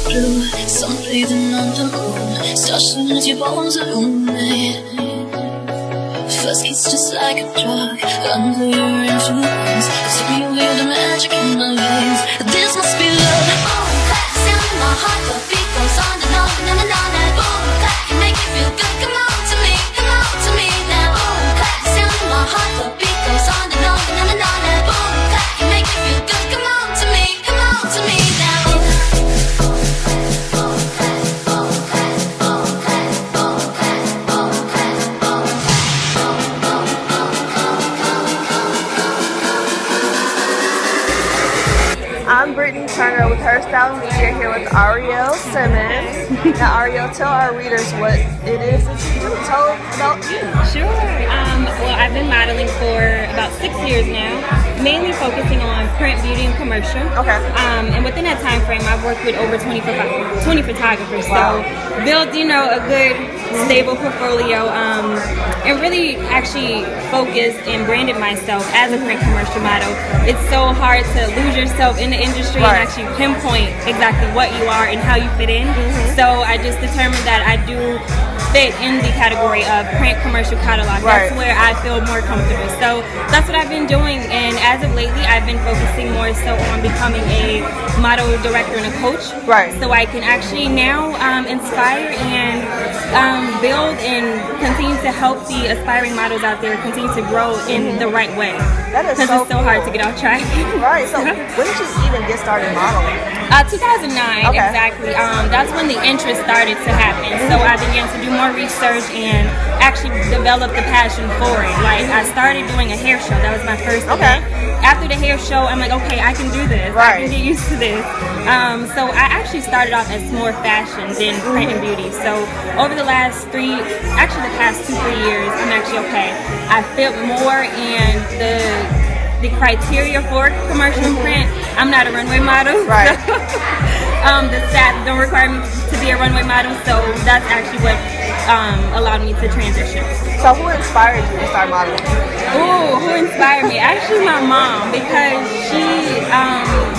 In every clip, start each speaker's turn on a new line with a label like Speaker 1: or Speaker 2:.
Speaker 1: blue, sunbathing on the moon, starting with your bones are homemade. First kiss just like a drug, under your influence, take me with the magic in my veins. This must be love. Boom, clap, sound in my heart, the beat goes on and on and on and on. And boom, clap, you make me feel good. Come on to me now. Boom, clap, sound in my heart, the beat goes on and on and on and on. And boom, clap, you make me feel good. Come on to me now.
Speaker 2: I'm Britney Turner with HerStyle Media here with Ariel Simmons. Now Ariel, tell our readers what it is that you do. Tell them about you.
Speaker 3: Sure. Well, I've been modeling for about 6 years now, mainly focusing on print, beauty, and commercial.
Speaker 2: Okay.
Speaker 3: And within that time frame, I've worked with over 20 photographers.
Speaker 2: Wow.
Speaker 3: So built, a good, stable portfolio, and really actually focused and branded myself as a print commercial model. It's so hard to lose yourself in the industry and actually pinpoint exactly what you are and how you fit in. So I just determined that I do fit in the category of print commercial catalog. That's where I feel more comfortable. So that's what I've been doing, and as of lately I've been focusing more so on becoming a model director and a coach. So I can actually now inspire and build and continue to help the aspiring models out there continue to grow in the right way.
Speaker 2: That is
Speaker 3: because it's so hard to get off track.
Speaker 2: So when did you even get started modeling?
Speaker 3: 2009, exactly. That's when the interest started to happen. So I began to do more research and actually develop the passion for it. Like, I started doing a hair show. That was my first event. After the hair show, I'm like, okay, I can do this. I can get used to this. So I actually started off as more fashion than print and beauty. So over the last the past 2-3 years, I'm actually okay. I fit more in the criteria for commercial and print. I'm not a runway model. The stats don't require me to be a runway model, so that's actually what allowed me to transition.
Speaker 2: So who inspired you to start modeling?
Speaker 3: Oh, who inspired me? Actually, my mom, because she,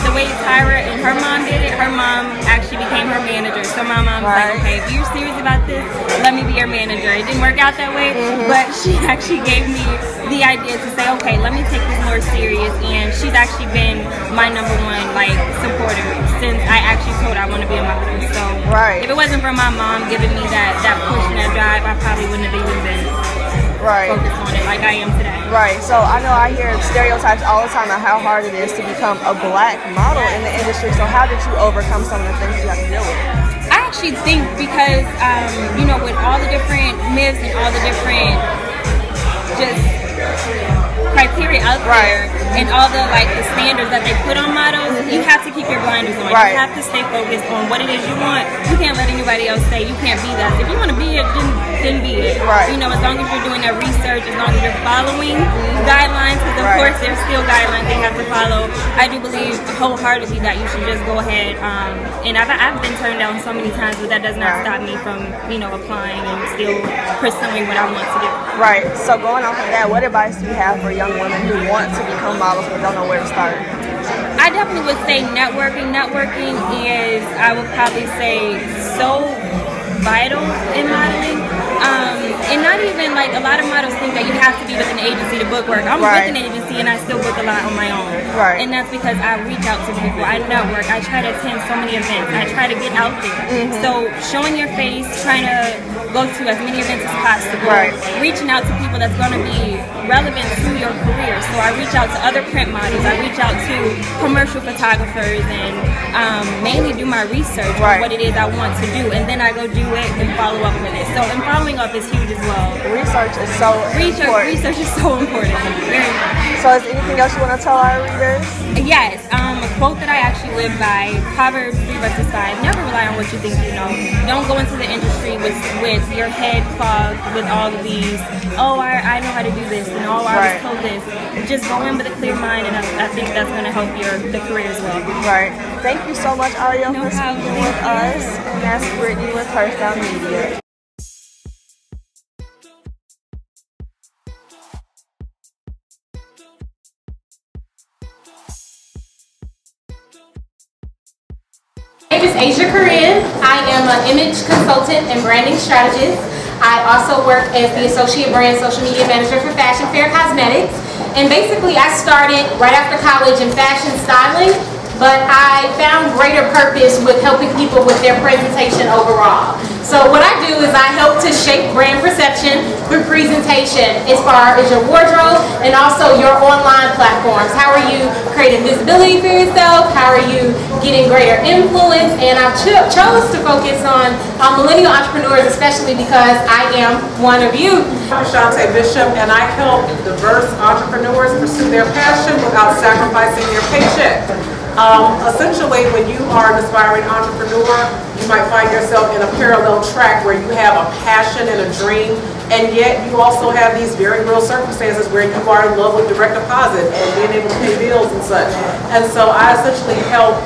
Speaker 3: the way Tyra and her mom did it, her mom actually became her manager. So my mom was like, okay, if you're serious about this, let me be your manager. It didn't work out that way, but she actually gave me the idea to say, okay, let me take this more serious, and she's actually been my #1 supporter since I actually told her I want to be a model. So if it wasn't for my mom giving me that push and that drive, I probably wouldn't have even been focused on it like I am today.
Speaker 2: So I know I hear stereotypes all the time on how hard it is to become a black model in the industry. So how did you overcome some of the things you have to deal with?
Speaker 3: I actually think because with all the different myths and all the different criteria out there and all the the standards that they put on models, you have to keep your blinders on. You have to stay focused on what it is you want. You can't let anybody else say you can't be that. If you want to be it, then be it. As long as you're doing that research, as long as you're following guidelines, because of course there's still guidelines they have to follow. I do believe wholeheartedly that you should just go ahead. And I've been turned down so many times, but that does not stop me from applying and still pursuing what I want to do.
Speaker 2: So going off of that, what advice do you have for young women who want to become models but don't know where to start?
Speaker 3: I definitely would say networking. Networking is, I would probably say, so vital in modeling. And not even a lot of models think that you have to be with an agency to book work. I'm with an agency and I still book a lot on my own. And that's because I reach out to people, I network, I try to attend so many events, I try to get out there. So showing your face, trying to go to as many events as possible, reaching out to people that's going to be relevant to your career. So I reach out to other print models, I reach out to commercial photographers, and mainly do my research on what it is I want to do, and then I go do it and follow up with it. So and following up is huge as well.
Speaker 2: Research is so important.
Speaker 3: Research is so important. Very important.
Speaker 2: So is there anything else you want to tell our readers?
Speaker 3: Yes, a quote that I actually live by, Proverbs 3:5. Never rely on what you think you know. Don't go into the industry with your head clogged with all of these, I know how to do this, and I was told this. Just go in with a clear mind, and I think that's going to help the career as well.
Speaker 2: Thank you so much, Ariel, for speaking with us. And that's Britney with HerStyle Media.
Speaker 4: Asia Korean. I am an image consultant and branding strategist. I also work as the Associate Brand Social Media Manager for Fashion Fair Cosmetics. And basically I started right after college in fashion styling, but I found greater purpose with helping people with their presentation overall. So what I do is I help to shape brand perception through presentation as far as your wardrobe and also your online platforms. How are you creating visibility for yourself? How are you getting greater influence? And I chose to focus on millennial entrepreneurs, especially because I am one of you.
Speaker 5: I'm Shante Bishop, and I help diverse entrepreneurs pursue their passion without sacrificing their paycheck. Essentially, when you are an aspiring entrepreneur, you might find yourself in a parallel track where you have a passion and a dream, and yet you also have these very real circumstances where you are in love with direct deposit and being able to pay bills and such. And so I essentially help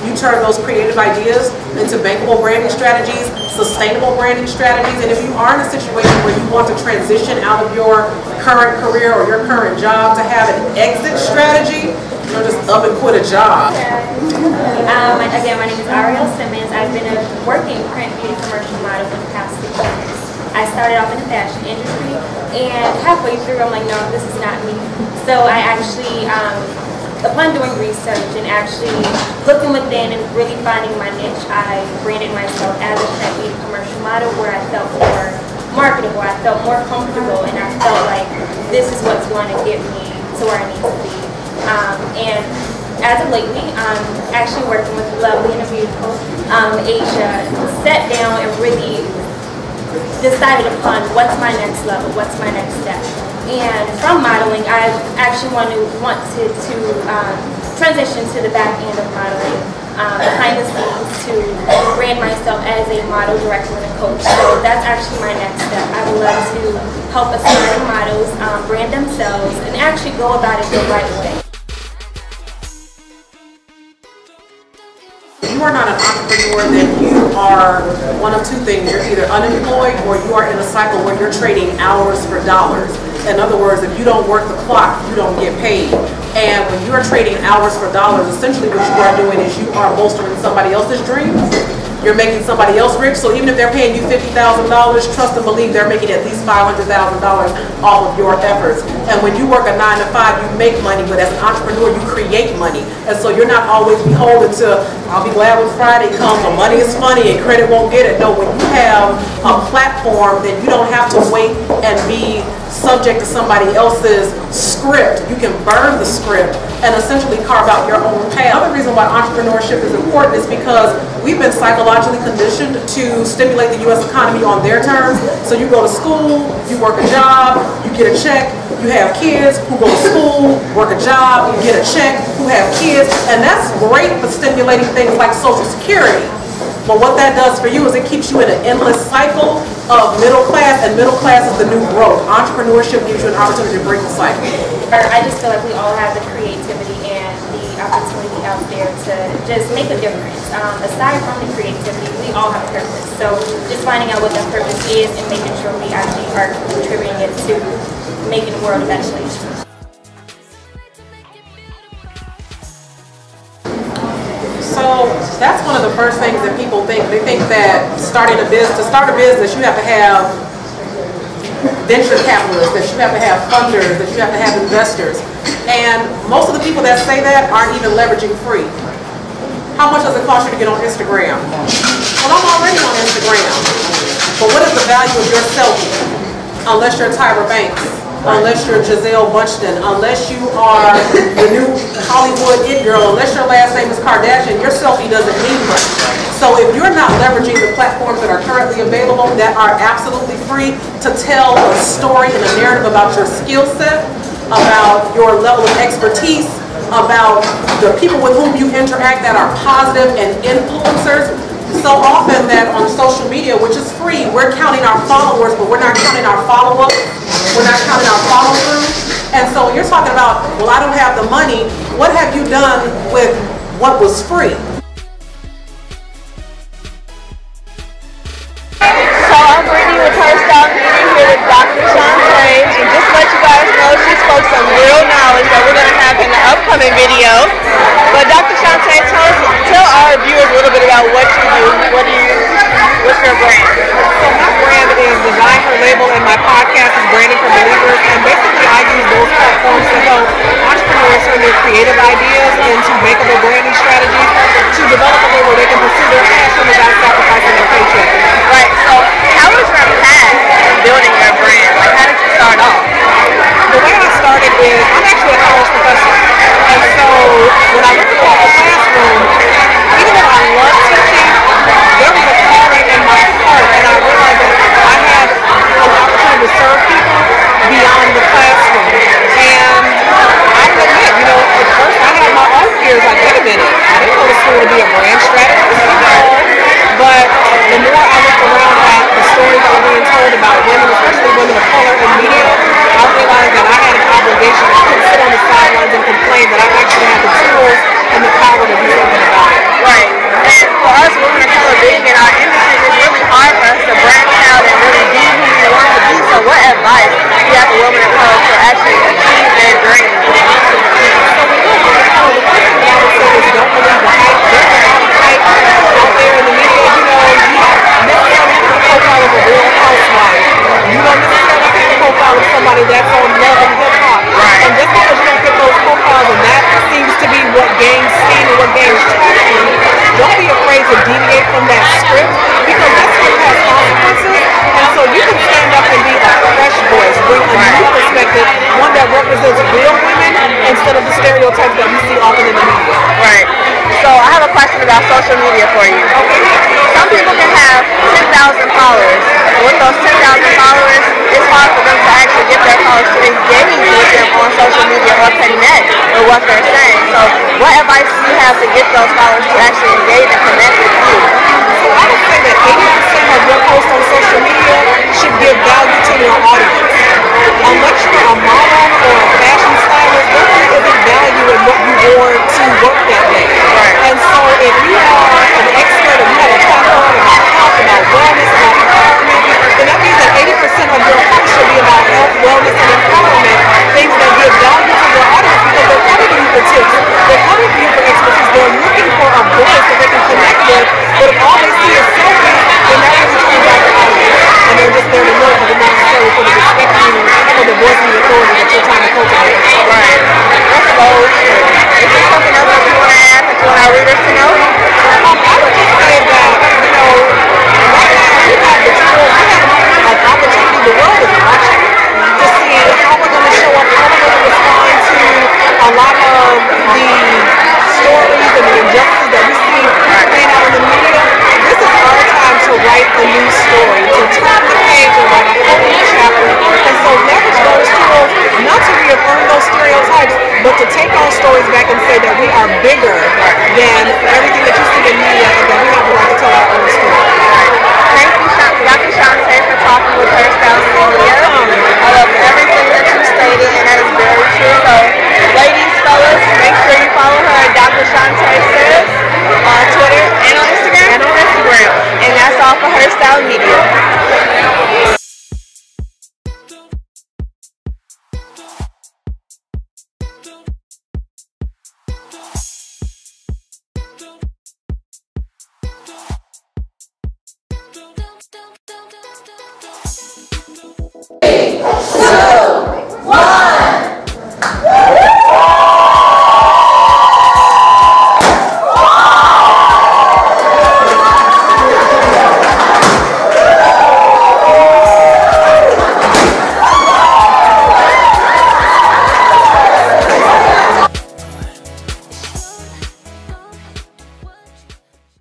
Speaker 5: you turn those creative ideas into bankable branding strategies, sustainable branding strategies, and if you are in a situation where you want to transition out of your current career or your current job to have an exit strategy, just up and quit a job.
Speaker 3: Again, my name is Ariel Simmons. I've been a working print beauty commercial model for the past 6 years. I started off in the fashion industry, and halfway through I'm like, no, this is not me. So I actually, upon doing research and actually looking within and really finding my niche, I branded myself as a print beauty commercial model where I felt more marketable, I felt more comfortable, and I felt like this is what's going to get me to where I need to be. And as of lately, I'm actually working with lovely and beautiful Asia, sat down and really decided upon what's my next level, what's my next step. And from modeling, I actually wanted to transition to the back end of modeling, behind the scenes, to brand myself as a model director and a coach. So that's actually my next step. I would love to help aspiring models brand themselves and actually go about it the right way.
Speaker 5: If you are not an entrepreneur, then you are one of two things. You're either unemployed or you are in a cycle where you're trading hours for dollars. In other words, if you don't work the clock, you don't get paid. And when you're trading hours for dollars, essentially what you are doing is you are bolstering somebody else's dreams. You're making somebody else rich. So even if they're paying you $50,000, trust and believe they're making at least $500,000 off of your efforts. And when you work a 9 to 5, you make money, but as an entrepreneur, you create money. And so you're not always beholden to, I'll be glad when Friday comes, or money is funny and credit won't get it. No, when you have a platform, then you don't have to wait and be subject to somebody else's script. You can burn the script and essentially carve out your own path. Another reason why entrepreneurship is important is because we've been psychologically conditioned to stimulate the U.S. economy on their terms. So you go to school, you work a job, you get a check, you have kids who go to school, work a job, you get a check, who have kids, and that's great for stimulating things like Social Security. But what that does for you is it keeps you in an endless cycle of middle class, and middle class is the new growth. Entrepreneurship gives you an opportunity to break the cycle.
Speaker 3: I just feel like we all have the creativity and the opportunity out there to just make a difference. Aside from the creativity, we all have a purpose. So just finding out what that purpose is and making sure we actually are contributing it to making the world a better place.
Speaker 5: So that's one of the first things that people think. They think that to start a business, you have to have venture capitalists, that you have to have funders, that you have to have investors. And most of the people that say that aren't even leveraging free. How much does it cost you to get on Instagram? Well, I'm already on Instagram. But what is the value of your selfie? Unless you're Tyra Banks, unless you're Giselle Bundchen, unless you are the new Hollywood it girl, unless your last name is Kardashian, your selfie doesn't mean much. So if you're not leveraging the platforms that are currently available that are absolutely free to tell a story and a narrative about your skill set, about your level of expertise, about the people with whom you interact that are positive and influencers, so often that on social media, which is free, we're counting our followers, but we're not counting our follow-up. We're not counting our follow-through. And so when you're talking about, well, I don't have the money, what have you done with what was free?
Speaker 2: So I'm Britney with HerStyle Media here with Dr. Shante, and just to let you guys know, she spoke some real knowledge that we're going to have in the upcoming video. But Dr. Shante, tell our viewers a little bit about what you
Speaker 5: is I'm actually a college professor. And so when I look across the classroom, even though I love teaching, there was a calling in my heart, and I realized that I had an opportunity to serve people beyond the classroom. And I admit, you know, at first I had my own fears, like, wait a minute, I didn't go to school to be a brand strategist, you know. But the more I look around at the stories that were being told about women, especially women of color in media, I realized that I had an obligation. I couldn't sit on the sidelines and complain, that I actually had the tools and the power to do something about it.
Speaker 2: Right. And for us women of color being in our industry, it's really hard for us to branch out and really be who we want to be. So what advice do you have for women of color to actually achieve their dreams?
Speaker 5: So we look at the first thing I would say is don't believe the hype. There's a lot of hype out there in the media. You know, you don't necessarily fit the profile of a real housewife. You don't necessarily fit the profile of somebody that's on Love and Hip Hop. Right. And just because you don't fit those profiles, and that seems to be what gains steam and what gains traction, don't be afraid to deviate from that script, because that script has consequences. And so you can stand up and be a fresh voice, bring a new perspective, one that represents real women instead of the stereotypes that we see often in the media.
Speaker 2: Right. So I have a question about social media for you.
Speaker 5: Okay.
Speaker 2: Some people can have 10,000 followers. With those 10,000 followers, it's hard for them to actually get their followers to engage with them on social media or connect with what they're saying. So what advice do you have to get those followers to actually engage and connect with you?
Speaker 5: So I would say that 80% of your posts on social media should give value to your audience. Unless you're a model or a fashion stylist, there really isn't value in what you wore to work that day.
Speaker 2: Right.
Speaker 5: And so if you are an expert and you have a platform about health, about wellness, about empowerment, then that means that 80% of your posts should be about health, wellness, and empowerment, things that give value to your audience, because they're coming to you for tips. They're coming to you for expertise. They're looking for a voice that they can connect with, but if all they see is selfies, then that really turns out the audience. And they're just there to know, but they're not necessarily for the respect you for the voice and the authority that you're trying to cultivate.
Speaker 2: Right. That's so true. Is there something else that you want to add that you want our readers to know?
Speaker 5: I would just say that, you know, right now we have the tools, we have an opportunity, the world is watching to see how we're going to show up, how we're going to respond to a lot of the stories and the injustices that we see playing out in the media. This is our time to write a new story, to turn the page and write a whole new chapter. And so leverage those tools, not to reaffirm those stereotypes, but to take our stories back and say that we are bigger than everything that you see in media, and that we have the right to tell our own story.
Speaker 2: Thank you, Dr. Shante, for talking with HerStyle Media. I love everything that you stated, and that is very true. So, ladies, fellas, make sure you follow her at Dr. Shante Says on Twitter and on Instagram. And that's all for HerStyle Media.